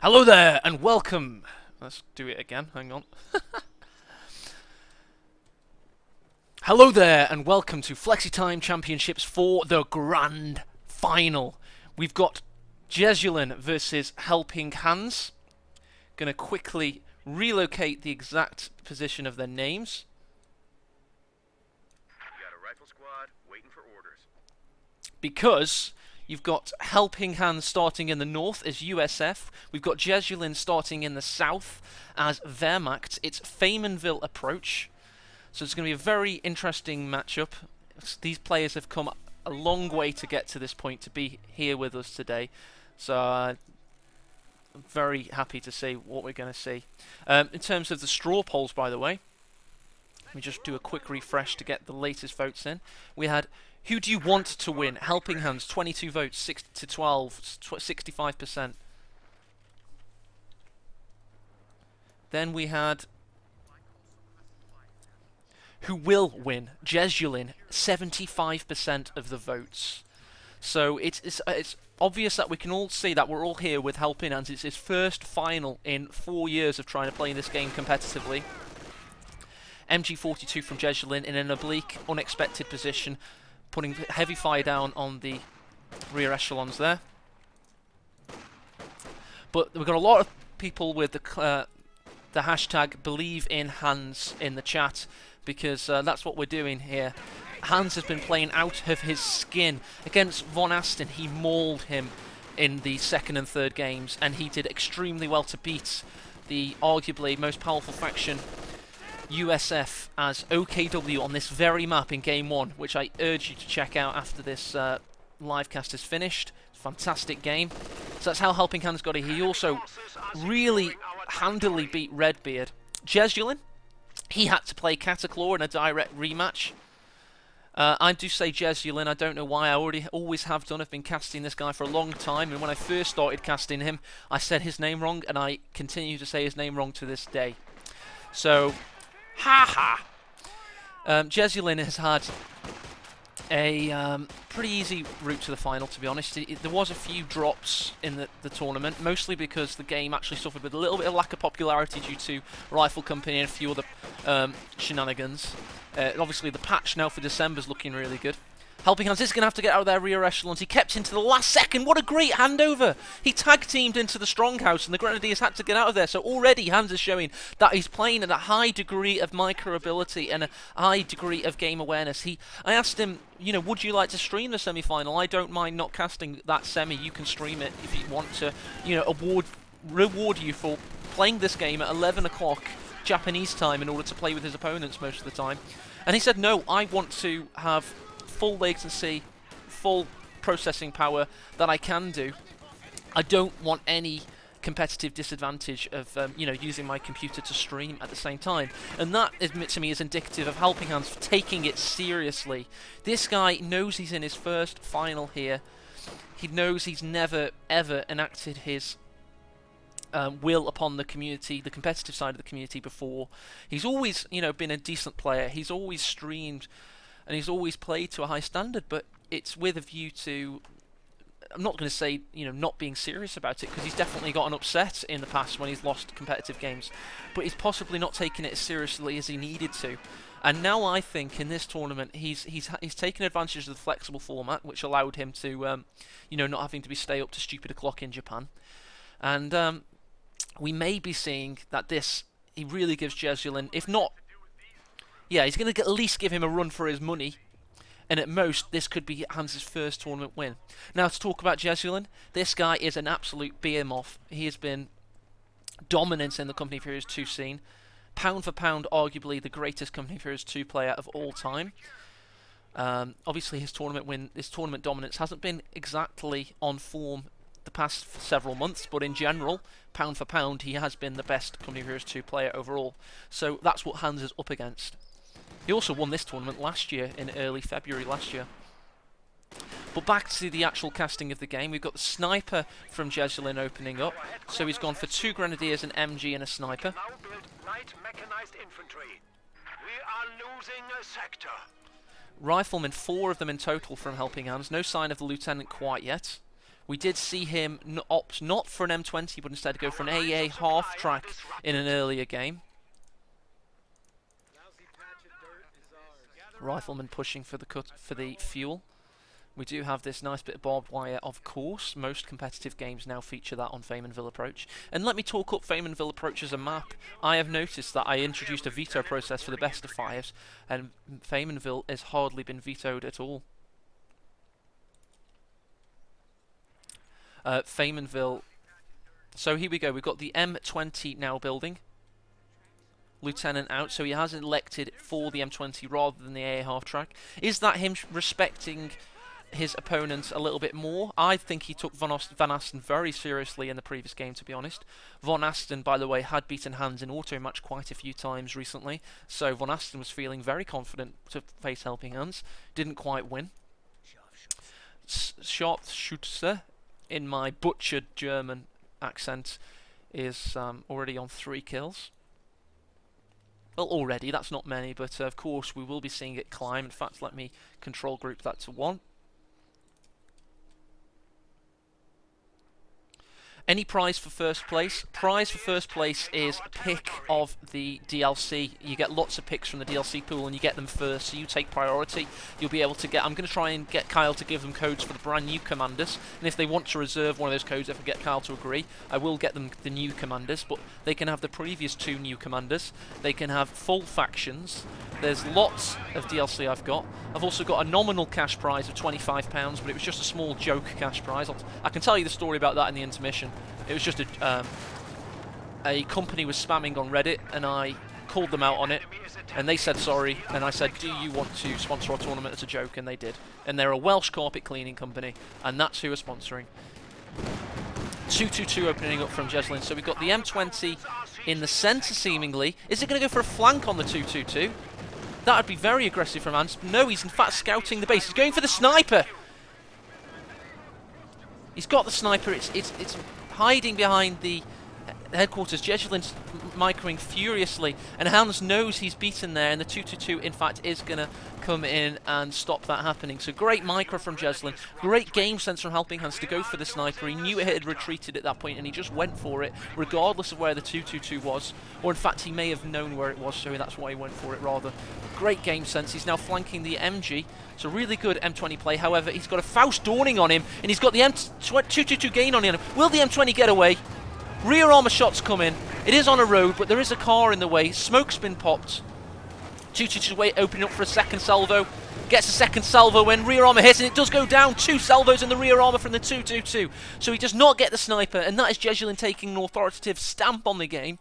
Hello there and welcome. Let's do it again. Hang on. Hello there and welcome to FlexiTime Championships for the grand final. We've got Jesulin versus HelpingHans. Gonna quickly relocate the exact position of their names. We got a rifle squad waiting for orders. Because you've got HelpingHans starting in the north as USF. We've got Jesulin starting in the south as Wehrmacht. It's Faymanville approach. So it's going to be a very interesting matchup. These players have come a long way to get to this point, to be here with us today. So I'm very happy to see what we're going to see. In terms of the straw polls, by the way, let me just do a quick refresh to get the latest votes in. We had, who do you want to win? HelpingHans, 22 votes, 6 to 12, 65%. Then we had, who will win? Jesulin, 75% of the votes. So it's obvious that we can all see that we're all here with HelpingHans. It's his first final in 4 years of trying to play this game competitively. MG42 from Jesulin in an oblique, unexpected position, putting heavy fire down on the rear echelons there. But we've got a lot of people with the hashtag #BelieveInHans in the chat, because that's what we're doing here. Hans has been playing out of his skin. Against Von Asten, he mauled him in the second and third games, and he did extremely well to beat the arguably most powerful faction, USF, as OKW on this very map in Game 1, which I urge you to check out after this livecast is finished. Fantastic game. So that's how HelpingHans got it. He also really handily beat Redbeard. Jesulin, he had to play Cataclaw in a direct rematch. I do say Jesulin, I don't know why, I always have done. I've been casting this guy for a long time, and when I first started casting him, I said his name wrong, and I continue to say his name wrong to this day. So, haha. Jesulin has had a pretty easy route to the final, to be honest. There was a few drops in the tournament, mostly because the game actually suffered with a little bit of lack of popularity due to Rifle Company and a few other shenanigans. Obviously, the patch now for December is looking really good. HelpingHans is going to have to get out of their rear echelons. He kept into the last second. What a great handover. He tag-teamed into the Stronghouse, and the Grenadiers had to get out of there. So already Hans is showing that he's playing at a high degree of micro-ability and a high degree of game awareness. I asked him, you know, would you like to stream the semi-final? I don't mind not casting that semi. You can stream it if you want to, you know, reward you for playing this game at 11 o'clock Japanese time in order to play with his opponents most of the time. And he said, no, I want to have full latency, full processing power that I can do. I don't want any competitive disadvantage of you know, using my computer to stream at the same time. And that, to me, is indicative of HelpingHans taking it seriously. This guy knows he's in his first final here. He knows he's never ever enacted his will upon the community, the competitive side of the community before. He's always, you know, been a decent player. He's always streamed, and he's always played to a high standard, but it's with a view to, I'm not going to say, you know, not being serious about it, because he's definitely gotten upset in the past when he's lost competitive games, but he's possibly not taking it as seriously as he needed to. And now I think in this tournament he's taken advantage of the flexible format, which allowed him to, you know, not having to stay up to stupid o'clock in Japan. And we may be seeing that he really gives Jesulin, if not, yeah, he's going to at least give him a run for his money, and at most, this could be Hans' first tournament win. Now, to talk about Jesulin, this guy is an absolute behemoth. He has been dominant in the Company of Heroes 2 scene. Pound for pound, arguably the greatest Company of Heroes 2 player of all time. Obviously, his tournament dominance hasn't been exactly on form the past several months, but in general, pound for pound, he has been the best Company of Heroes 2 player overall. So that's what Hans is up against. He also won this tournament last year, in early February last year. But back to the actual casting of the game, we've got the sniper from Jesulin opening up. So he's gone for 2 Grenadiers, an MG and a sniper. Now build light mechanized infantry. We are losing a sector. Riflemen, 4 of them in total from HelpingHans. No sign of the lieutenant quite yet. We did see him opt not for an M20, but instead go for an AA half-track in an earlier game. Rifleman pushing for the fuel. We do have this nice bit of barbed wire, of course. Most competitive games now feature that on Faymanville Approach. And let me talk up Faymanville Approach as a map. I have noticed that I introduced a veto process for the best of fives, and Faymanville has hardly been vetoed at all. Faymanville. So here we go. We've got the M20 now building. Lieutenant out, so he has elected for the M20 rather than the AA half-track. Is that him respecting his opponent a little bit more? I think he took Van Asten very seriously in the previous game, to be honest. Van Asten, by the way, had beaten Hans in auto match quite a few times recently, so Van Asten was feeling very confident to face HelpingHans. Didn't quite win. Sharpshooter, in my butchered German accent, is already on 3 kills. Well, already, that's not many, but of course we will be seeing it climb. In fact, let me control group that to 1. Any prize for first place? Prize for first place is a pick of the DLC. You get lots of picks from the DLC pool and you get them first, so you take priority. You'll be able to get... I'm going to try and get Kyle to give them codes for the brand new commanders, and if they want to reserve one of those codes, if I get Kyle to agree, I will get them the new commanders, but they can have the previous 2 new commanders. They can have full factions. There's lots of DLC I've got. I've also got a nominal cash prize of £25, but it was just a small joke cash prize. I can tell you the story about that in the intermission. It was just a company was spamming on Reddit, and I called them out on it, and they said sorry, and I said, do you want to sponsor our tournament as a joke? And they did. And they're a Welsh carpet cleaning company, and that's who are sponsoring. 2-2-2 opening up from Jesulin. So we've got the M20 in the centre, seemingly. Is it going to go for a flank on the 2-2-2? That would be very aggressive from Hans. No, he's in fact scouting the base. He's going for the sniper. He's got the sniper. It's hiding behind the headquarters. Jesulin's microing furiously, and Hans knows he's beaten there, and the 2-2-2 in fact is going to come in and stop that happening. So great micro from Jesulin, great game sense from HelpingHans to go for the sniper. He knew it had retreated at that point, and he just went for it regardless of where the 2-2-2 was, or in fact he may have known where it was, so that's why he went for it rather. Great game sense. He's now flanking the MG. It's a really good M20 play. However, he's got a Faust dawning on him, and he's got the M222 gain on him. Will the M20 get away? Rear armor shots come in. It is on a road, but there is a car in the way. Smoke's been popped. 222 way opening up for a second salvo. Gets a second salvo when rear armor hits, and it does go down. 2 salvos in the rear armor from the 222. So he does not get the sniper, and that is Jesulin taking an authoritative stamp on the game.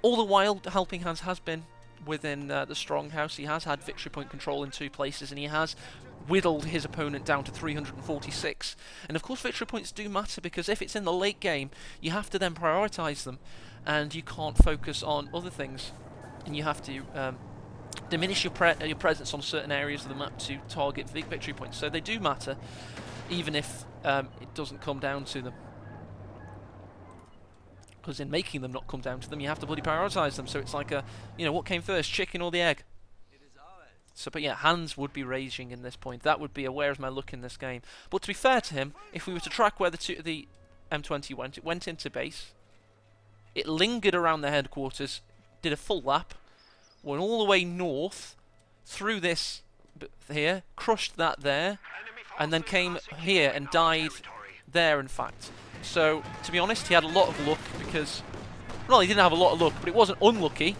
All the while, HelpingHans has been within the strong house. He has had victory point control in 2 places, and he has whittled his opponent down to 346. And of course victory points do matter, because if it's in the late game, you have to then prioritise them, and you can't focus on other things, and you have to diminish your presence on certain areas of the map to target victory points. So they do matter, even if it doesn't come down to them. Because in making them not come down to them, you have to bloody prioritise them. So it's like a, you know, what came first, chicken or the egg? So, but yeah, Hans would be raging in this point. That would be a where's my look in this game. But to be fair to him, if we were to track where the M20 went, it went into base. It lingered around the headquarters, did a full lap, went all the way north, through this here, crushed that there, and then came here and died there, in fact. So, to be honest, he had a lot of luck because... Well, he didn't have a lot of luck, but it wasn't unlucky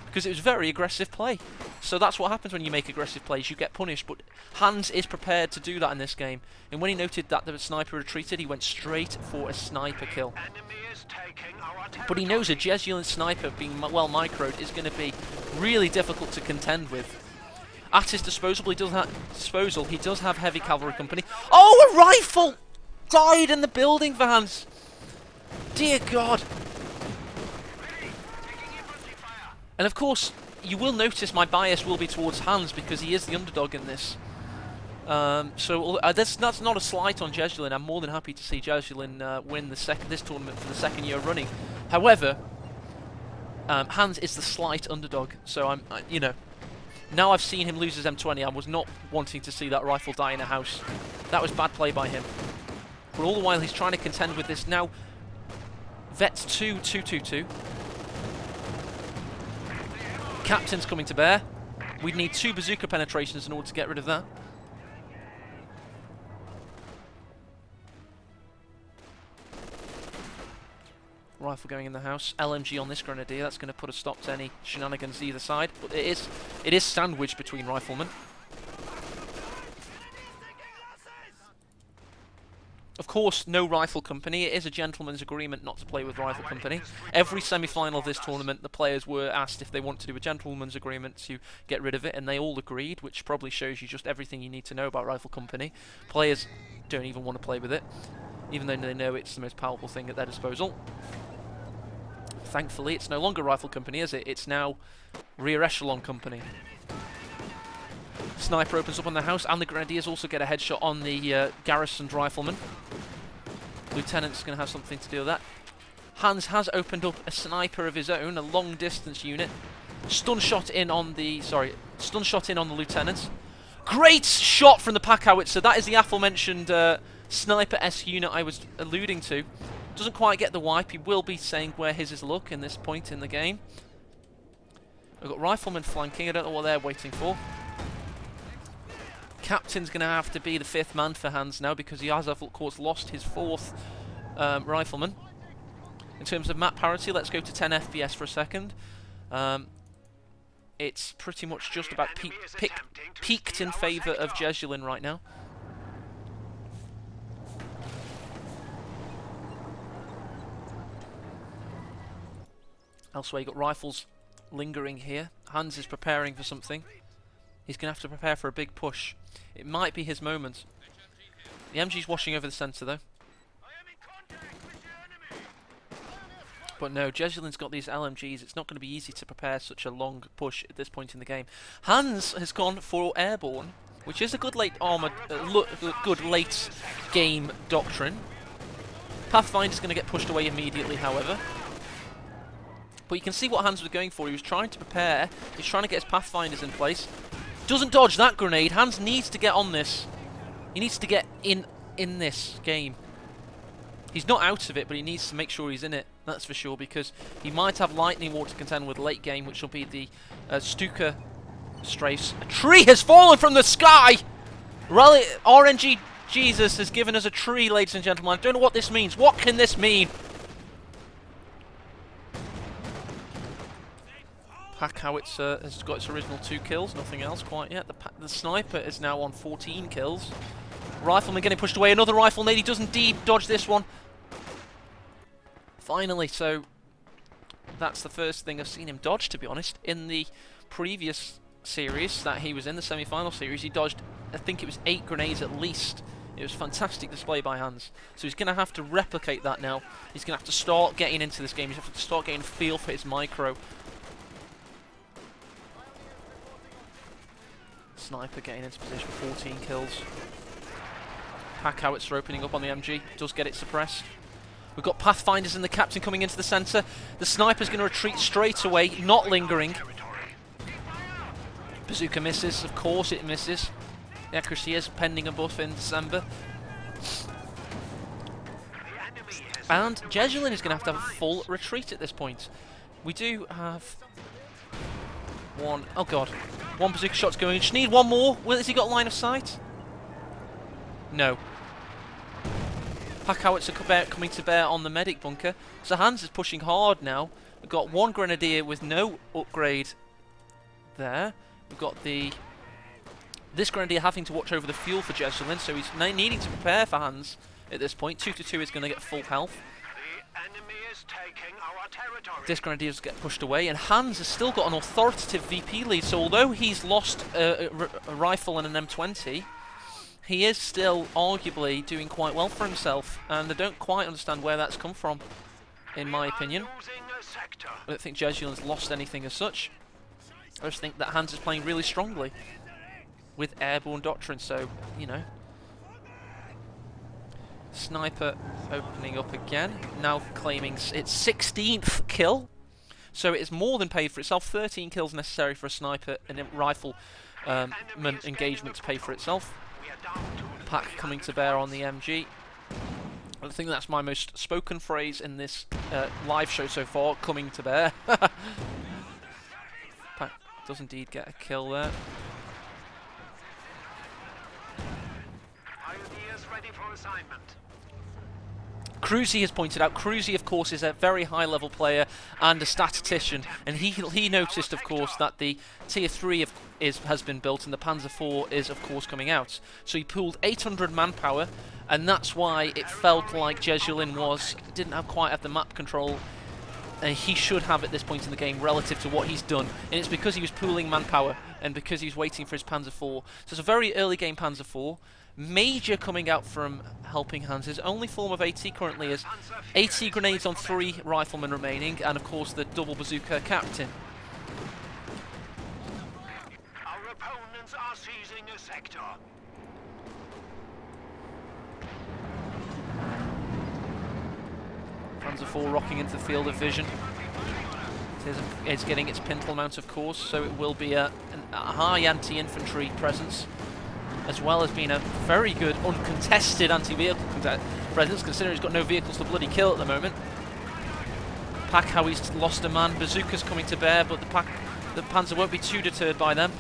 because it was very aggressive play. So that's what happens when you make aggressive plays, you get punished, but Hans is prepared to do that in this game. And when he noted that the sniper retreated, he went straight for a sniper kill. But he knows a Jesulin sniper being well microed is going to be really difficult to contend with. At his disposal, he does have heavy cavalry company. Oh, a rifle! Died in the building for Hans. Dear God. And of course, you will notice my bias will be towards Hans because he is the underdog in this. So that's not a slight on Jesulin. I'm more than happy to see Jesulin win this tournament for the 2nd year running. However, Hans is the slight underdog. So you know, now I've seen him lose his M20. I was not wanting to see that rifle die in a house. That was bad play by him. But all the while he's trying to contend with this now. Vets 2-2-2-2. Captain's coming to bear. We'd need 2 bazooka penetrations in order to get rid of that. Rifle going in the house. LMG on this grenadier. That's going to put a stop to any shenanigans either side. But it is sandwiched between riflemen. Of course, no rifle company. It is a gentleman's agreement not to play with rifle company. Every semi-final of this tournament, the players were asked if they want to do a gentleman's agreement to get rid of it, and they all agreed, which probably shows you just everything you need to know about rifle company. Players don't even want to play with it, even though they know it's the most powerful thing at their disposal. Thankfully, it's no longer rifle company, is it? It's now rear echelon company. Sniper opens up on the house, and the grenadiers also get a headshot on the garrisoned rifleman. Lieutenant's going to have something to do with that. Hans has opened up a sniper of his own, a long-distance unit. Stun shot in on the lieutenant. Great shot from the pack howitzer. That is the aforementioned sniper S unit I was alluding to. Doesn't quite get the wipe. He will be saying where his is look in this point in the game. We've got riflemen flanking. I don't know what they're waiting for. Captain's going to have to be the 5th man for Hans now, because he has, of course, lost his 4th rifleman. In terms of map parity, let's go to 10 FPS for a second. It's pretty much just about peaked in favour of Jesulin right now. Elsewhere, you've got rifles lingering here. Hans is preparing for something. He's going to have to prepare for a big push. It might be his moment. The MG's washing over the centre, though. But no, Jesulin's got these LMGs. It's not going to be easy to prepare such a long push at this point in the game. Hans has gone for airborne, which is a good late good late game doctrine. Pathfinder's going to get pushed away immediately, however. But you can see what Hans was going for. He was trying to prepare. He's trying to get his Pathfinders in place. Doesn't dodge that grenade. Hans needs to get on this. He needs to get in this game. He's not out of it, but he needs to make sure he's in it. That's for sure, because he might have lightning war to contend with late game, which will be the Stuka strafes. A tree has fallen from the sky! RNG Jesus has given us a tree, ladies and gentlemen. I don't know what this means. What can this mean? Pack howitzer has got its original 2 kills, nothing else quite yet. The sniper is now on 14 kills. Rifleman getting pushed away. Another rifleman. He does indeed dodge this one. Finally, so that's the first thing I've seen him dodge, to be honest. In the previous series that he was in, the semi-final series, he dodged, I think it was 8 grenades at least. It was a fantastic display by Hans. So he's going to have to replicate that now. He's going to have to start getting into this game. He's going to have to start getting a feel for his micro. Sniper getting into position, 14 kills. Pack howitzer opening up on the MG. Does get it suppressed. We've got Pathfinders and the captain coming into the centre. The sniper's going to retreat straight away, not lingering. Bazooka misses, of course it misses. The accuracy is pending a buff in December. And Jesulin is going to have a full retreat at this point. We do have one, oh god, one bazooka shot's going. Just need one more. Has he got line of sight? No. Pack howitzer coming to bear on the medic bunker. So Hans is pushing hard now. We've got one grenadier with no upgrade there. We've got this grenadier having to watch over the fuel for Jesulin, so he's needing to prepare for Hans at this point. 2-2 is going to get full health. The enemy is taking our territory. This grenadiers get pushed away, and Hans has still got an authoritative VP lead. So although he's lost a rifle and an M20, he is still arguably doing quite well for himself, and I don't quite understand where that's come from, in my opinion. I don't think Jesulin's lost anything as such. I just think that Hans is playing really strongly with airborne doctrine, so, you know. Sniper opening up again, now claiming its 16th kill. So it is more than paid for itself. 13 kills necessary for a sniper and a rifle engagement to pay for itself. Pack coming to bear on the MG. I think that's my most spoken phrase in this live show so far, coming to bear. Pack does indeed get a kill there. Pioneers ready for assignment. Cruzy has pointed out, Cruzy of course is a very high level player and a statistician, and he noticed of course that the tier 3 has been built and the Panzer IV is of course coming out. So he pooled 800 manpower, and that's why it felt like Jesulin didn't quite have the map control he should have at this point in the game relative to what he's done, and it's because he was pooling manpower and because he's waiting for his Panzer IV. So it's a very early game Panzer IV. Major coming out from HelpingHans. His only form of AT currently is 80 grenades on 3 riflemen remaining, and of course the double bazooka captain. Our opponents are seizing a sector. Panzer IV rocking into the field of vision. It's getting its pintle mount of course, so it will be a high anti-infantry presence, as well as being a very good uncontested anti-vehicle presence, considering he's got no vehicles to bloody kill at the moment. Pack how he's lost a man. Bazooka's coming to bear, but the Panzer won't be too deterred by them.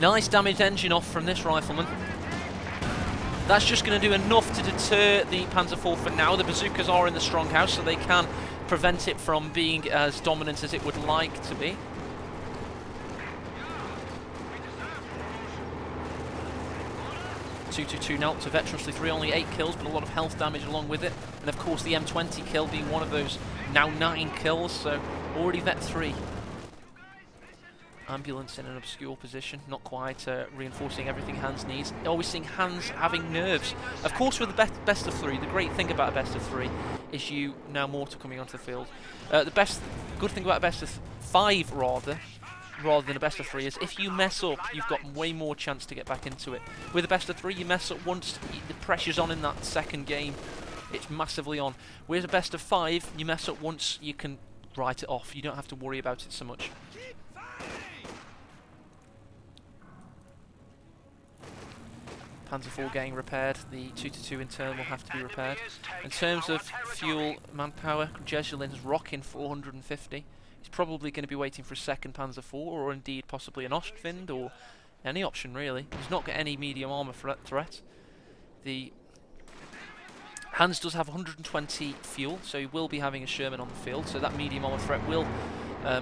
Nice damaged engine off from this rifleman. That's just going to do enough to deter the Panzer IV for now. The bazookas are in the stronghouse, so they can prevent it from being as dominant as it would like to be. .222 now up to Veteransley 3, only 8 kills, but a lot of health damage along with it. And of course the M20 kill being one of those now 9 kills, so already Vet 3. Ambulance in an obscure position, not quite reinforcing everything Hans needs. Always seeing Hans having nerves. Of course, with the best of 3, the great thing about a best of 3 is you now mortar coming onto the field. The good thing about a best of 5 rather than a best of 3 is if you mess up, you've got way more chance to get back into it. With a best of 3, you mess up once, the pressure's on in that second game. It's massively on. With a best of 5, you mess up once, you can write it off. You don't have to worry about it so much. Panzer IV getting repaired. The 222 in turn will have to be repaired. In terms of fuel manpower, Jesulin is rocking 450. He's probably going to be waiting for a second Panzer IV, or indeed possibly an Ostwind, or any option really. He's not got any medium armour threat. The Hans does have 120 fuel, so he will be having a Sherman on the field, so that medium armour threat will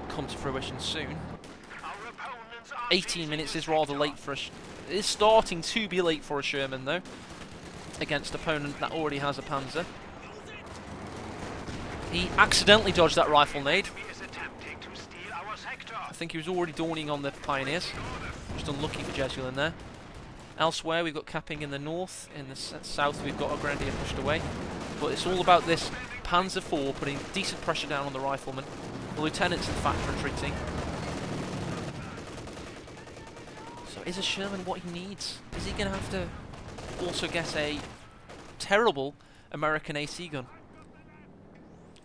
come to fruition soon. 18 minutes is rather late for it is starting to be late for a Sherman though, against an opponent that already has a Panzer. He accidentally dodged that rifle nade. I think he was already dawning on the Pioneers. Just unlucky for Jesulin there. Elsewhere we've got capping in the north, in the south we've got a Grenadier pushed away. But it's all about this Panzer IV putting decent pressure down on the riflemen. The lieutenant's in fact retreating. So is a Sherman what he needs? Is he going to have to also get a terrible American AC gun?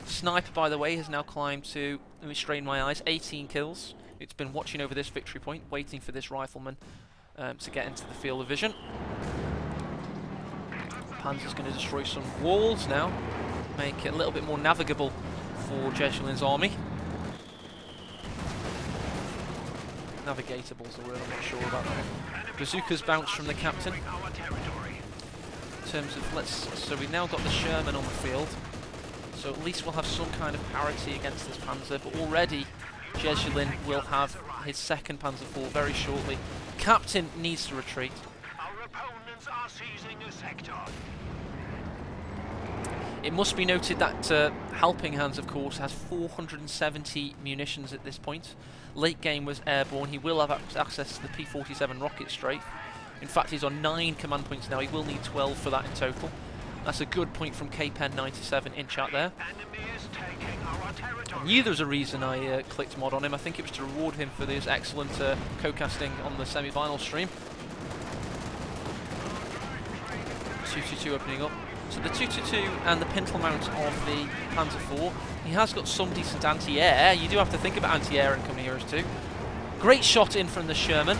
Sniper, by the way, has now climbed to, let me strain my eyes, 18 kills. It's been watching over this victory point, waiting for this rifleman to get into the field of vision. Panzer's going to destroy some walls now, make it a little bit more navigable for Jesulin's army. Navigatable is the word, I'm not sure about that one. Bazookas bounce from the captain. In terms of, so we've now got the Sherman on the field. So at least we'll have some kind of parity against this Panzer, but already Jesulin will have his second Panzer IV very shortly. Captain needs to retreat. Our opponents are seizing a sector. It must be noted that HelpingHans, of course, has 470 munitions at this point. Late game was airborne. He will have access to the P-47 rocket strafe. In fact, he's on 9 command points now. He will need 12 for that in total. That's a good point from KPen97 in chat there. I knew there was a reason I clicked mod on him. I think it was to reward him for his excellent co-casting on the semi-final stream. 222 opening up. So the 222 and the pintle mount of the Panzer IV. He has got some decent anti-air. You do have to think about anti-air in Company Heroes 2. Great shot in from the Sherman.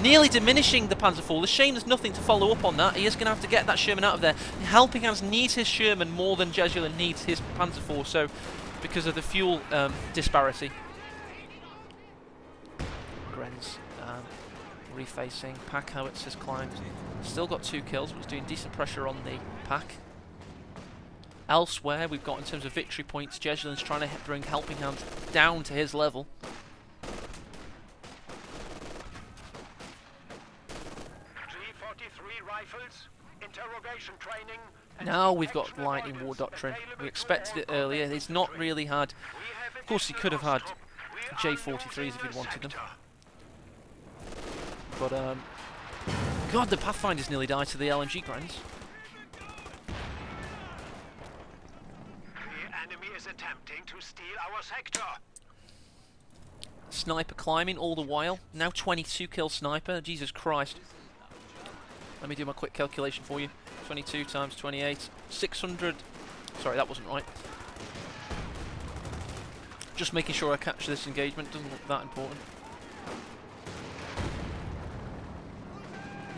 Nearly diminishing the Panzer IV. The shame there's nothing to follow up on that. He is going to have to get that Sherman out of there. HelpingHans needs his Sherman more than Jesulin needs his Panzer IV, so because of the fuel disparity. Gren's refacing. Pack howitzers climbed. Still got 2 kills, but was doing decent pressure on the pack. Elsewhere, we've got in terms of victory points, Jesulin's trying to bring HelpingHans down to his level. Rifles, interrogation training. Now we've got Lightning War Doctrine. We expected it earlier. He's not really had... Of course, he could have had J43s if he'd wanted them. But, God, the Pathfinders nearly died to the LMG grinds. The enemy is attempting to steal our sector. Sniper climbing all the while. Now 22 kill sniper. Jesus Christ. Let me do my quick calculation for you. 22 times 28. 600... Sorry, that wasn't right. Just making sure I capture this engagement. Doesn't look that important.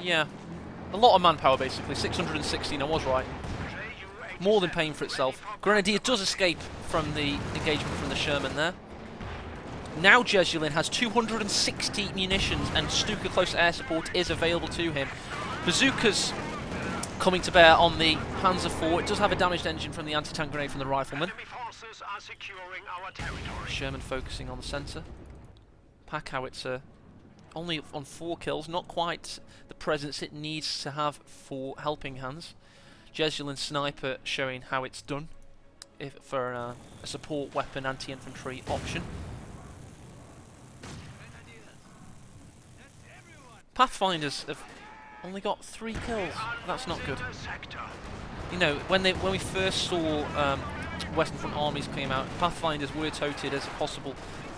Yeah. A lot of manpower, basically. 616, I was right. More than paying for itself. Grenadier does escape from the engagement from the Sherman there. Now Jesulin has 260 munitions and Stuka close air support is available to him. Bazookas coming to bear on the Panzer IV. It does have a damaged engine from the anti-tank grenade from the rifleman. Sherman focusing on the centre. Pack howitzer only on 4 kills, not quite the presence it needs to have for HelpingHans. Jesulin sniper showing how it's done for a support weapon anti-infantry option. Pathfinders have only got 3 kills. That's not good. You know, when we first saw Western Front armies came out, Pathfinders were touted as a possible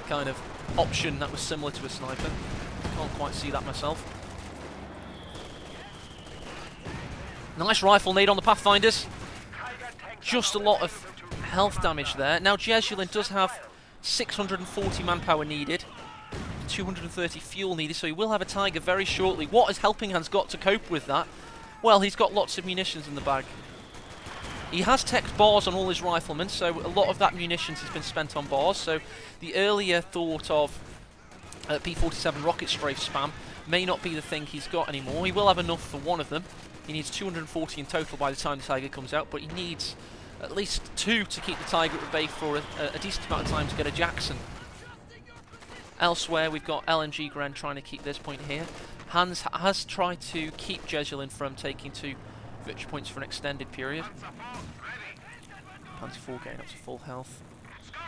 kind of option that was similar to a sniper. Can't quite see that myself. Nice rifle nade on the Pathfinders. Just a lot of health damage there. Now Jesulin does have 640 manpower needed. 230 fuel needed, so he will have a Tiger very shortly. What has HelpingHans got to cope with that? Well, he's got lots of munitions in the bag. He has tech bars on all his riflemen, so a lot of that munitions has been spent on bars, so the earlier thought of P-47 rocket strafe spam may not be the thing he's got anymore. He will have enough for one of them. He needs 240 in total by the time the Tiger comes out, but he needs at least 2 to keep the Tiger at bay for a decent amount of time to get a Jackson. Elsewhere, we've got LMG Gren trying to keep this point here. Hans has tried to keep Jesulin from taking 2 victory points for an extended period. Panzer IV getting up to full health.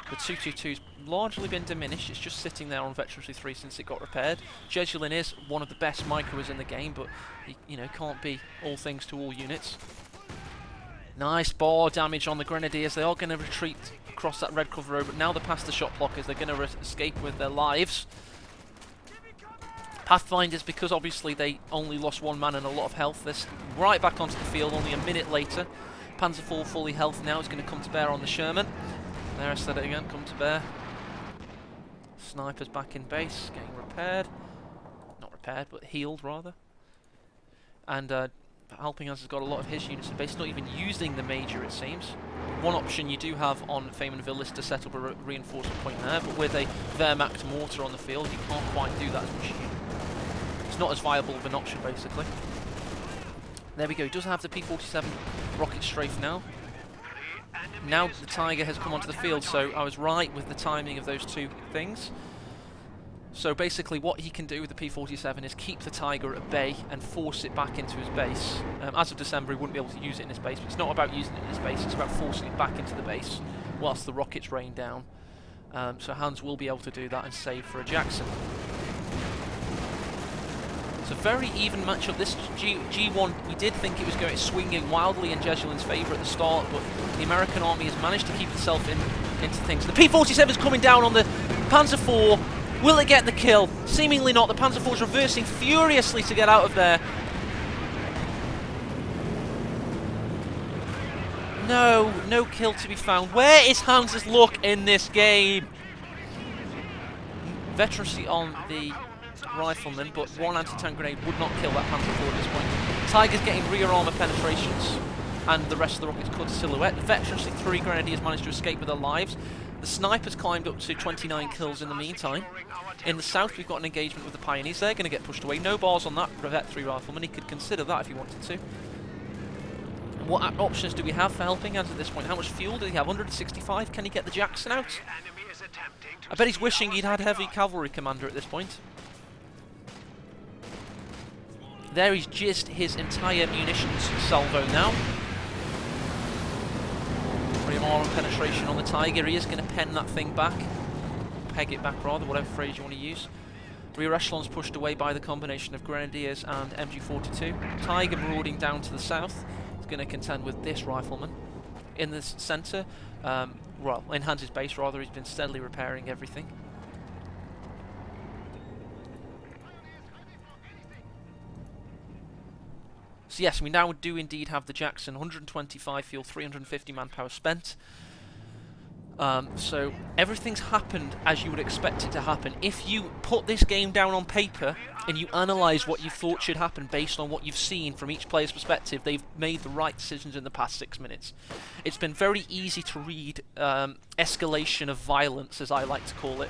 The 222's largely been diminished. It's just sitting there on Veterancy 3 since it got repaired. Jesulin is one of the best micros in the game, but he, can't be all things to all units. Nice bar damage on the Grenadiers. They are going to retreat across that red cover road, but now they're past the shot blockers. They're going to escape with their lives. Pathfinders, because obviously they only lost 1 man and a lot of health, they're right back onto the field only a minute later. Panzer IV fully healthy now is going to come to bear on the Sherman. There, I said it again, come to bear. Snipers back in base, getting repaired. Not repaired, but healed rather. And HelpingHans has got a lot of his units in base, not even using the major it seems. One option you do have on Feynmanville is to set up a reinforcement point there, but with a Wehrmacht mortar on the field you can't quite do that as much. It's not as viable of an option basically. There we go, he does have the P-47 rocket strafe now. Now the Tiger has come onto the field, so I was right with the timing of those 2 things. So basically what he can do with the P-47 is keep the Tiger at bay and force it back into his base. As of December he wouldn't be able to use it in his base, but it's not about using it in his base, it's about forcing it back into the base whilst the rockets rain down. So Hans will be able to do that and save for a Jackson. It's a very even matchup. This G1, we did think it was going swinging wildly in Jesulin's favour at the start, but the American army has managed to keep itself into things. The P-47 is coming down on the Panzer IV. Will it get the kill? Seemingly not. The Panzer IV is reversing furiously to get out of there. No, no kill to be found. Where is Hans's luck in this game? Veterancy on the rifleman, but one anti-tank grenade would not kill that Panzer IV at this point. Tiger's getting rear armour penetrations, and the rest of the rockets cut a silhouette. The Veterancy 3 grenadiers managed to escape with their lives. The snipers climbed up to 29 kills in the meantime. In the south, we've got an engagement with the Pioneers. They're going to get pushed away. No bars on that Vet 3 rifleman. He could consider that if he wanted to. What options do we have for Helping Hands at this point? How much fuel does he have? 165. Can he get the Jackson out? I bet he's wishing he'd had heavy cavalry commander at this point. There he's jizzed his entire munitions salvo now. Rear armor penetration on the Tiger. He is going to pen that thing back. Peg it back rather, whatever phrase you want to use. Rear echelons pushed away by the combination of Grenadiers and MG42. Tiger marauding down to the south. He's going to contend with this rifleman. In the centre, well, in Hans's base rather, he's been steadily repairing everything. So yes, we now do indeed have the Jackson, 125 fuel, 350 manpower spent. So everything's happened as you would expect it to happen. If you put this game down on paper and you analyse what you thought should happen based on what you've seen from each player's perspective, they've made the right decisions in the past 6 minutes. It's been very easy to read escalation of violence, as I like to call it.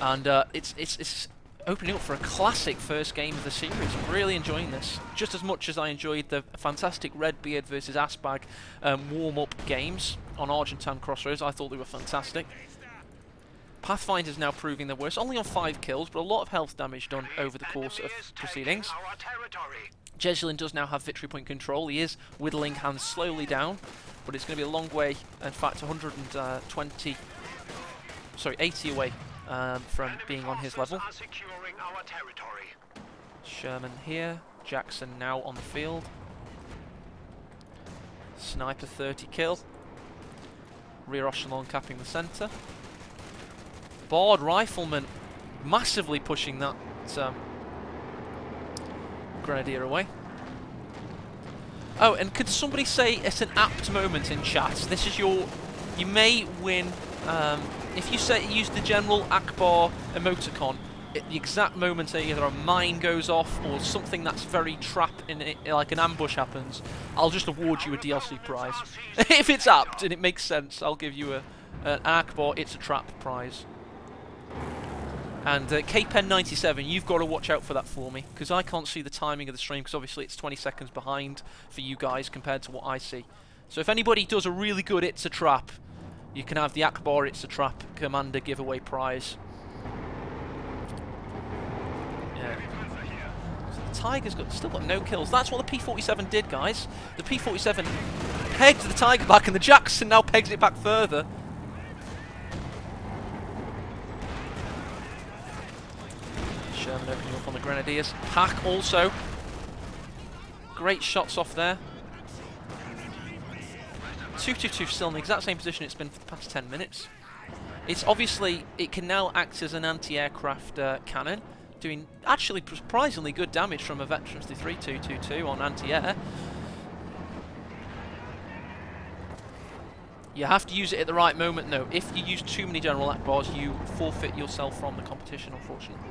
And it's opening up for a classic first game of the series. I'm really enjoying this, just as much as I enjoyed the fantastic Redbeard versus Asbag warm-up games on Argentan Crossroads. I thought they were fantastic. Pathfinder's now proving their worth, only on 5 kills, but a lot of health damage done over the course of proceedings. Jesulin does now have victory point control. He is whittling Hans slowly down, but it's going to be a long way, in fact 80 away from being on his level. Sherman here, Jackson now on the field. Sniper 30 kill. Rear echelon capping the centre. Board rifleman massively pushing that Grenadier away. Oh, and could somebody say it's an apt moment in chat? This is your... You may win... if you say use the General Akbar emoticon at the exact moment either a mine goes off or something that's very trap in it, like an ambush happens, I'll just award you a DLC prize. If it's apt and it makes sense, I'll give you an Akbar it's a trap prize. And KPen97, you've got to watch out for that for me, because I can't see the timing of the stream, because obviously it's 20 seconds behind for you guys compared to what I see. So if anybody does a really good it's a trap, you can have the Akbar It's a Trap Commander giveaway prize. Yeah. So the Tiger's still got no kills. That's what the P-47 did, guys. The P-47 pegged the Tiger back, and the Jackson now pegs it back further. Sherman opening up on the Grenadiers. Pack also. Great shots off there. 222 still in the exact same position it's been for the past 10 minutes. It's obviously, it can now act as an anti-aircraft cannon, doing actually surprisingly good damage from a Veterancy 3-2-2-2 on anti-air. You have to use it at the right moment though. If you use too many General Akbars, you forfeit yourself from the competition, unfortunately.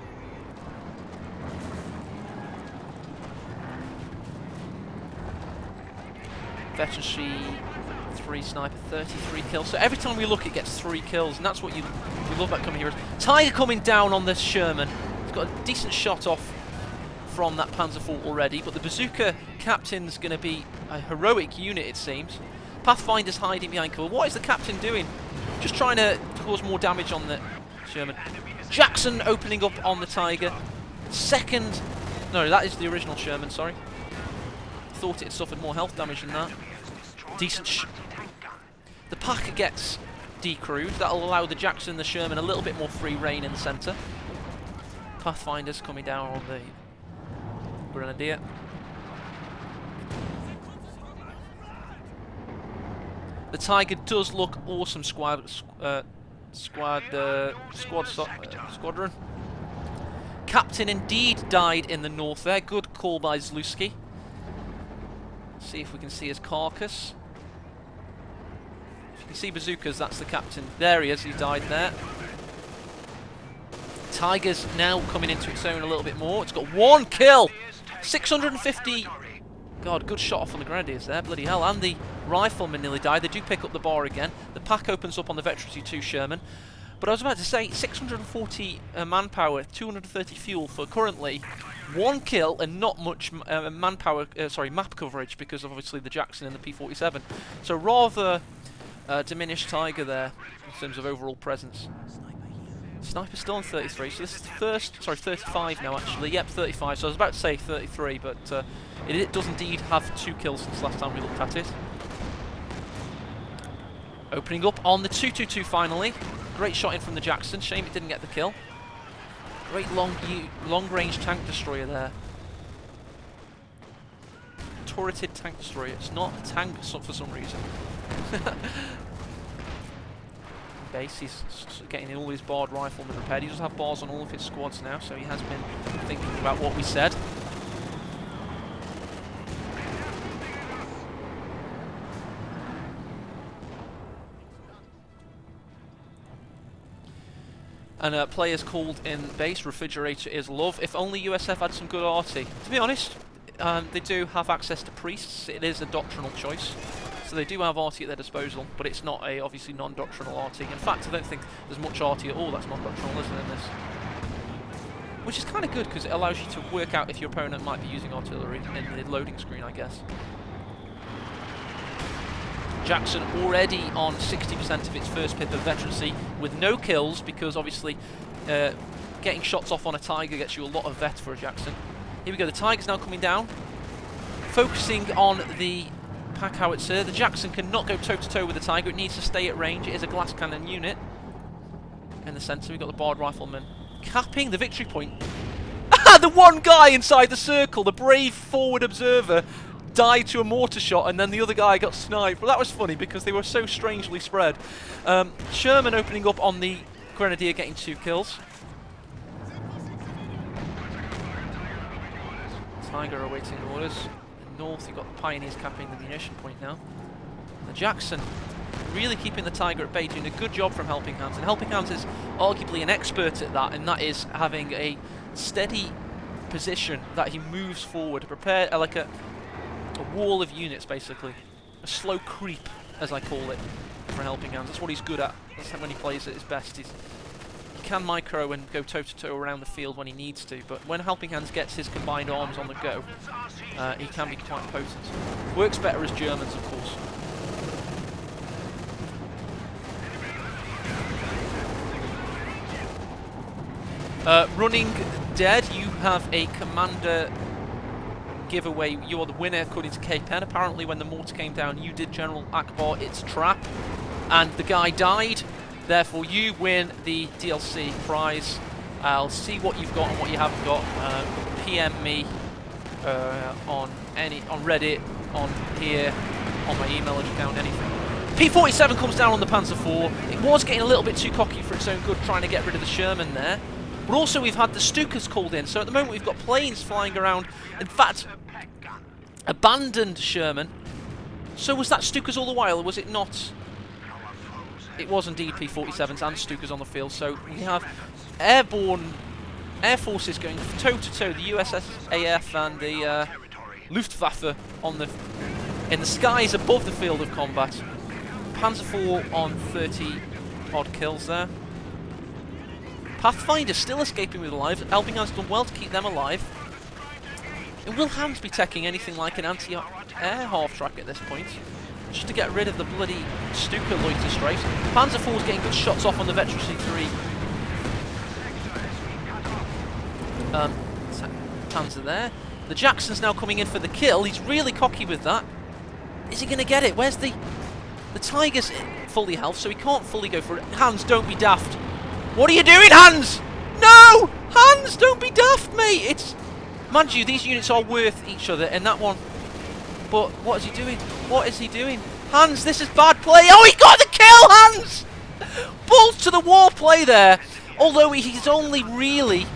Veterancy 3 sniper, 33 kills. So every time we look, it gets 3 kills, and that's what we love about coming here. Tiger coming down on this Sherman. He's got a decent shot off from that Panzer IV already, but the bazooka captain's going to be a heroic unit, it seems. Pathfinder's hiding behind cover. What is the captain doing? Just trying to cause more damage on the Sherman. Jackson opening up on the Tiger. Second... No, that is the original Sherman, sorry. Thought it had suffered more health damage than that. Decent the Packer gets decrewed. That'll allow the Jackson and the Sherman a little bit more free reign in the centre. Pathfinder's coming down on the Grenadier. The Tiger does look awesome, squadron. Captain indeed died in the north there. Good call by Zluski. See if we can see his carcass. If you can see bazookas, that's the captain. There he is, he died there. Tiger's now coming into its own a little bit more. It's got 1 kill! 650... God, good shot off on the Grenadiers there, bloody hell. And the rifleman nearly died. They do pick up the bar again. The pack opens up on the Veterans 2 Sherman. But I was about to say, 640 manpower, 230 fuel for currently 1 kill and not much manpower, map coverage because of obviously the Jackson and the P-47. So rather diminished Tiger there in terms of overall presence. Sniper's still on 33, so this is the first, 35 now actually. Yep, 35, so I was about to say 33, but it does indeed have 2 kills since last time we looked at it. Opening up on the 222 finally. Great shot in from the Jackson, shame it didn't get the kill. Great long-range tank destroyer there. Turreted tank destroyer, it's not a tank for some reason. Base, he's getting all his barred riflemen repaired. He does have bars on all of his squads now, so he has been thinking about what we said. And players called in base, refrigerator is love. If only USF had some good arty. To be honest, they do have access to priests. It is a doctrinal choice. So they do have arty at their disposal, but it's not a obviously non-doctrinal arty. In fact, I don't think there's much arty at all that's non-doctrinal, isn't in this? Which is kind of good, because it allows you to work out if your opponent might be using artillery in the loading screen, I guess. Jackson already on 60% of its first pip of veterancy with no kills, because obviously getting shots off on a Tiger gets you a lot of vet for a Jackson. Here we go, the Tiger's now coming down, focusing on the pack howitzer. The Jackson cannot go toe-to-toe with the Tiger, it needs to stay at range. It is a glass cannon unit. In the centre, we've got the barred rifleman capping the victory point. The one guy inside the circle, the brave forward observer, died to a mortar shot, and then the other guy got sniped. Well, that was funny because they were so strangely spread. Sherman opening up on the Grenadier, getting 2 kills. Tiger awaiting orders. In the north, you've got the Pioneers capping the munition point now. The Jackson really keeping the Tiger at bay, doing a good job from HelpingHans. And HelpingHans is arguably an expert at that, and that is having a steady position that he moves forward, prepare like a wall of units, basically. A slow creep, as I call it, for HelpingHans. That's what he's good at. That's when he plays at his best. He can micro and go toe-to-toe around the field when he needs to, but when HelpingHans gets his combined arms on the go, he can be quite potent. Works better as Germans, of course. Running dead, you have a commander giveaway. You are the winner according to K-Pen. Apparently when the mortar came down, you did General Akbar its trap, and the guy died. Therefore you win the DLC prize. I'll see what you've got and what you haven't got. PM me on Reddit, on here, on my email account, anything. P-47 comes down on the Panzer IV. It was getting a little bit too cocky for its own good, trying to get rid of the Sherman there. But also we've had the Stukas called in, so at the moment we've got planes flying around. In fact, abandoned Sherman. So was that Stukas all the while, or was it not? It was indeed P-47s and Stukas on the field, so we have airborne air forces going toe-to-toe, the USAF and the Luftwaffe on in the skies above the field of combat. Panzer IV on 30-odd kills there. Pathfinder still escaping with lives. HelpingHans done well to keep them alive. And will Hans be taking anything like an anti-air half-track at this point? Just to get rid of the bloody Stuka loiter strafe. Panzer IV's getting good shots off on the Veteran C3. Panzer there. The Jackson's now coming in for the kill. He's really cocky with that. Is he going to get it? Where's the Tiger's fully health, so he can't fully go for it. Hans, don't be daft. What are you doing, Hans? No! Hans, don't be daft, mate! It's... Mind you, these units are worth each other, and that one... But what is he doing? What is he doing? Hans, this is bad play. Oh, he got the kill, Hans! Balls to the wall play there. Although he's only really...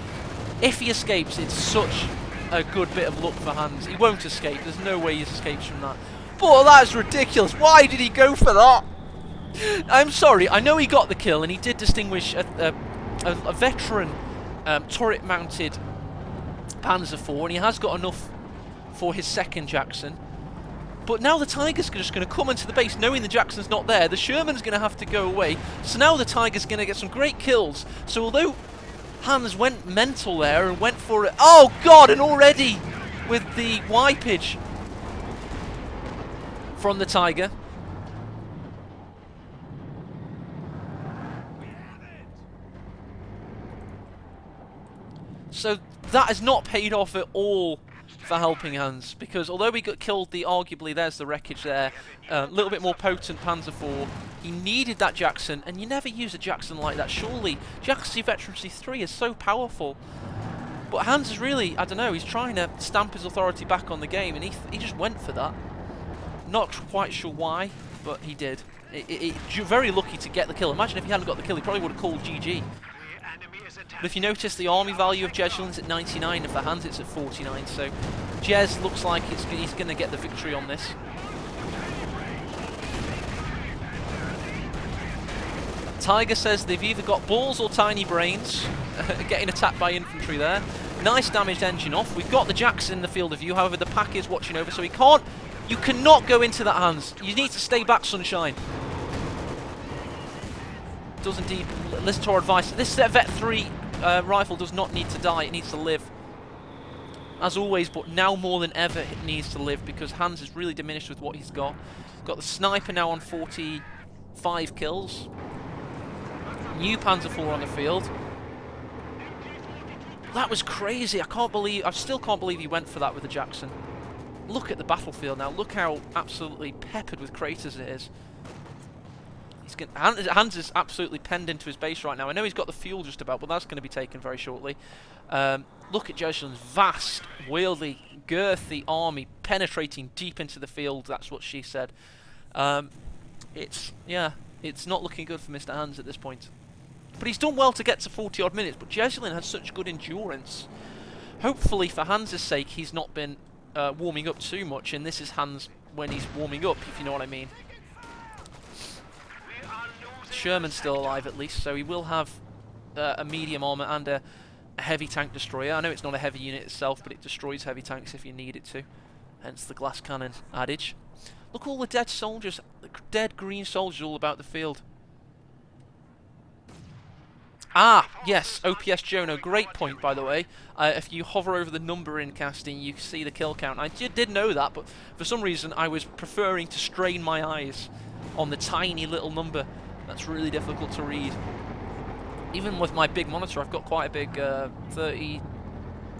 If he escapes, it's such a good bit of luck for Hans. He won't escape. There's no way he escapes from that. But that's ridiculous. Why did he go for that? I'm sorry. I know he got the kill, and he did distinguish a veteran turret-mounted Panzer IV, and he has got enough for his second Jackson. But now the Tiger's just going to come into the base knowing the Jackson's not there. The Sherman's going to have to go away. So now the Tiger's going to get some great kills. So although Hans went mental there and went for it... Oh, God! And already with the wipage from the Tiger. So that has not paid off at all for Helping Hands, because although we got killed arguably there's the wreckage there, a little bit more potent Panzer IV, he needed that Jackson, and you never use a Jackson like that, surely. Jackson Veterancy 3 is so powerful. But Hans is really, I don't know, he's trying to stamp his authority back on the game, and he just went for that. Not quite sure why, but he did. Very lucky to get the kill. Imagine if he hadn't got the kill, he probably would have called GG. But if you notice, the army value of Jesulin's at 99, and for Hans it's at 49, so Jez looks like he's going to get the victory on this. Tiger says they've either got balls or tiny brains, getting attacked by infantry there. Nice damaged engine off. We've got the Jackson in the field of view, however the pack is watching over, so you cannot go into that, Hans. You need to stay back, Sunshine. Does indeed listen to our advice. This Vet 3 rifle does not need to die, it needs to live. As always, but now more than ever it needs to live, because Hans is really diminished with what he's got. Got the sniper now on 45 kills. New Panzer IV on the field. That was crazy. I still can't believe he went for that with the Jackson. Look at the battlefield now. Look how absolutely peppered with craters it is. Hans is absolutely penned into his base right now. I know he's got the fuel just about, but that's going to be taken very shortly. Look at Jesulin's vast, wieldy, girthy army penetrating deep into the field. That's what she said. It's not looking good for Mr. Hans at this point. But he's done well to get to 40-odd minutes, but Jesulin has such good endurance. Hopefully, for Hans' sake, he's not been warming up too much, and this is Hans when he's warming up, if you know what I mean. Sherman's still alive at least, so he will have a medium armour and a heavy tank destroyer. I know it's not a heavy unit itself, but it destroys heavy tanks if you need it to. Hence the glass cannon adage. Look, all the dead soldiers, the dead green soldiers all about the field. Ah, yes, OPS Jono, great point by the way. If you hover over the number in casting, you see the kill count. I did know that, but for some reason I was preferring to strain my eyes on the tiny little number. That's really difficult to read. Even with my big monitor, I've got quite a big 30...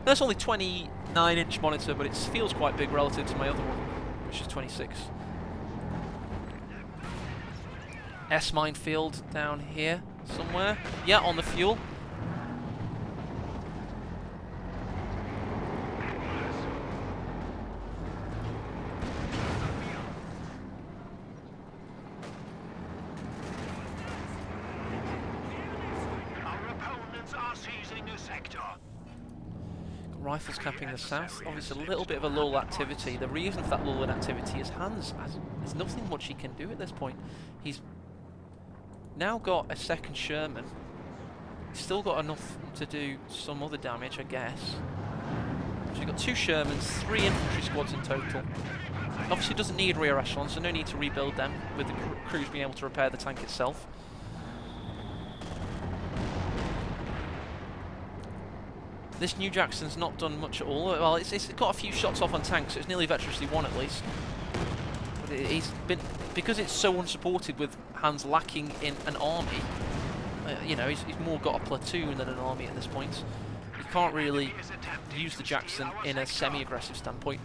That's only 29-inch monitor, but it feels quite big relative to my other one, which is 26. S-minefield down here somewhere. Yeah, on the fuel. Rifles capping the south. Obviously a little bit of a lull activity. The reason for that lull in activity is Hans. There's nothing much he can do at this point. He's now got a second Sherman. He's still got enough to do some other damage, I guess. So you've got 2 Shermans, 3 infantry squads in total. Obviously doesn't need rear echelons, so no need to rebuild them, with the crews being able to repair the tank itself. This new Jackson's not done much at all. Well, it's got a few shots off on tanks, so it's nearly Veterancy 1 at least. But he's been, because it's so unsupported with Hans lacking in an army, you know, he's more got a platoon than an army at this point. You can't really use the Jackson in a semi-aggressive standpoint.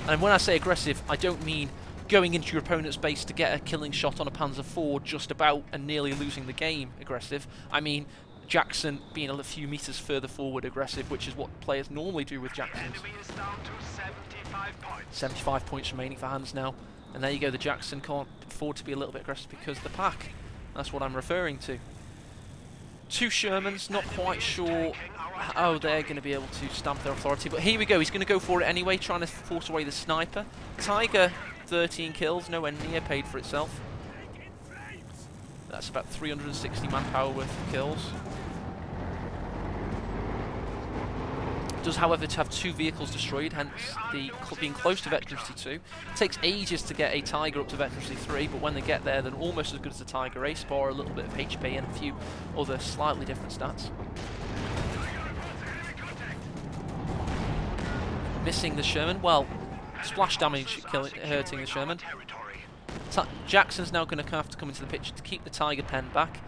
And when I say aggressive, I don't mean going into your opponent's base to get a killing shot on a Panzer IV just about and nearly losing the game aggressive. I mean Jackson being a few meters further forward aggressive, which is what players normally do with Jacksons. 75 points remaining for Hans now. And there you go, the Jackson can't afford to be a little bit aggressive because the pack. That's what I'm referring to. 2 Shermans, not quite sure how they're going to be able to stamp their authority, but here we go. He's going to go for it anyway, trying to force away the sniper. Tiger, 13 kills, nowhere near paid for itself. That's about 360 manpower worth of kills. Does, however, to have 2 vehicles destroyed, hence the being close to Veterancy 2. It takes ages to get a Tiger up to Veterancy 3, but when they get there, they're almost as good as the Tiger Ace, bar a little bit of HP and a few other slightly different stats. Missing the Sherman. Well, splash damage hurting the Sherman. Jackson's now going to have to come into the picture to keep the Tiger pen back,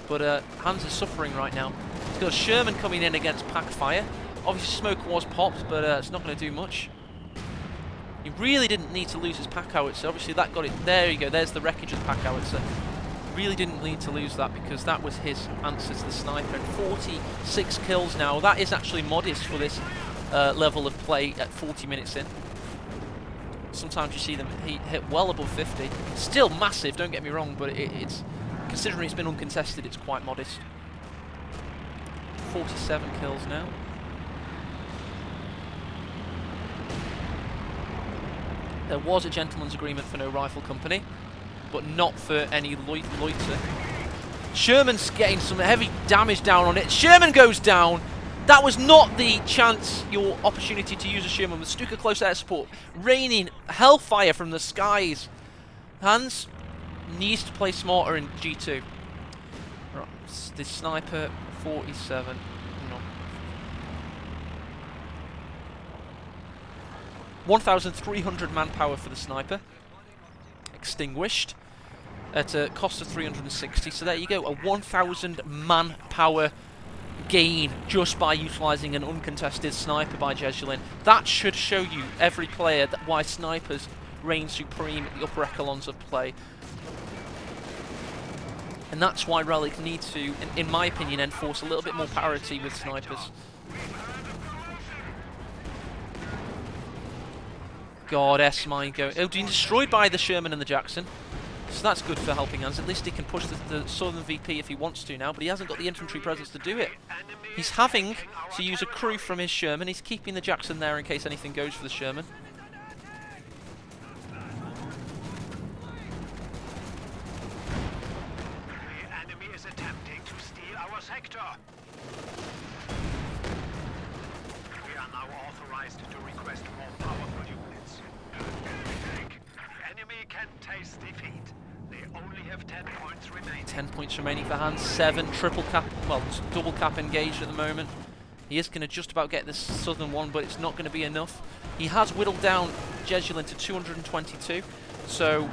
but Hans is suffering right now. He's got a Sherman coming in against pack fire. Obviously smoke was popped, but it's not going to do much. He really didn't need to lose his pack howitzer. Obviously that got it. There you go, there's the wreckage of the pack howitzer. Really didn't need to lose that because that was his answer to the sniper. And 46 kills now. That is actually modest for this level of play at 40 minutes in. Sometimes you see them hit well above 50. Still massive, don't get me wrong, but it's considering it's been uncontested, it's quite modest. 47 kills now. There was a gentleman's agreement for no rifle company, but not for any loiter. Sherman's getting some heavy damage down on it. Sherman goes down. That was not the chance, your opportunity to use a Sherman with Stuka close air support. Raining hellfire from the skies. Hans needs to play smarter in G2. Right, the sniper, 47. No. 1,300 manpower for the sniper. Extinguished at a cost of 360. So there you go, a 1,000 manpower gain just by utilising an uncontested sniper by Jesulin. That should show you, every player, that why snipers reign supreme at the upper echelons of play. And that's why Relic need to, in my opinion, enforce a little bit more parity with snipers. God, S-Mine going. Oh, being destroyed by the Sherman and the Jackson. So that's good for HelpingHans. At least he can push the Southern VP if he wants to now, but he hasn't got the infantry presence to do it. He's having to use a crew from his Sherman. He's keeping the Jackson there in case anything goes for the Sherman. The enemy is attempting to steal our sector. We are now authorized to request more powerful units. The enemy can taste defeat. They only have 10 points remaining. 10 points remaining for Hans. 7 triple cap, well, double cap engaged at the moment. He is going to just about get this southern one, but it's not going to be enough. He has whittled down Jesulin to 222, so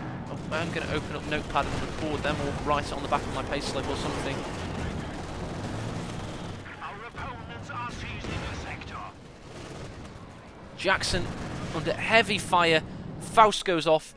I'm going to open up Notepad and record them, or write it on the back of my payslip or something. Our opponents are seizing the sector. Jackson under heavy fire. Faust goes off,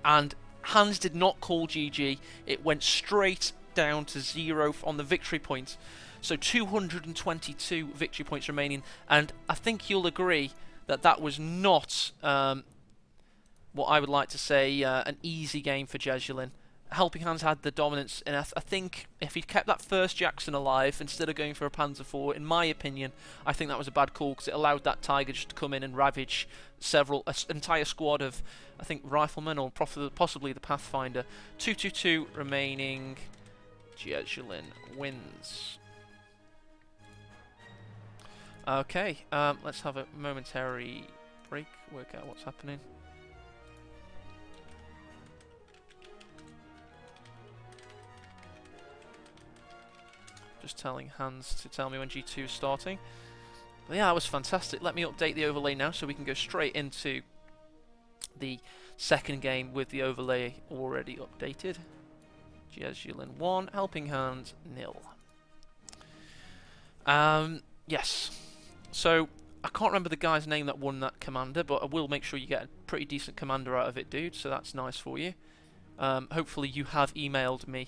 and Hans did not call GG. It went straight down to 0 on the victory point. So 222 victory points remaining, and I think you'll agree that that was not what I would like to say an easy game for Jesulin. HelpingHans had the dominance, and I think if he'd kept that first Jackson alive instead of going for a Panzer IV, in my opinion, I think that was a bad call because it allowed that Tiger just to come in and ravage an entire squad of, I think, riflemen or possibly the Pathfinder. 222 remaining. Jesulin wins. Okay, let's have a momentary break, work out what's happening. Just telling Hans to tell me when G2 is starting. But yeah, that was fantastic. Let me update the overlay now so we can go straight into the second game with the overlay already updated. Jesulin 1, HelpingHans 0. Yes. So, I can't remember the guy's name that won that commander, but I will make sure you get a pretty decent commander out of it, dude, so that's nice for you. Hopefully you have emailed me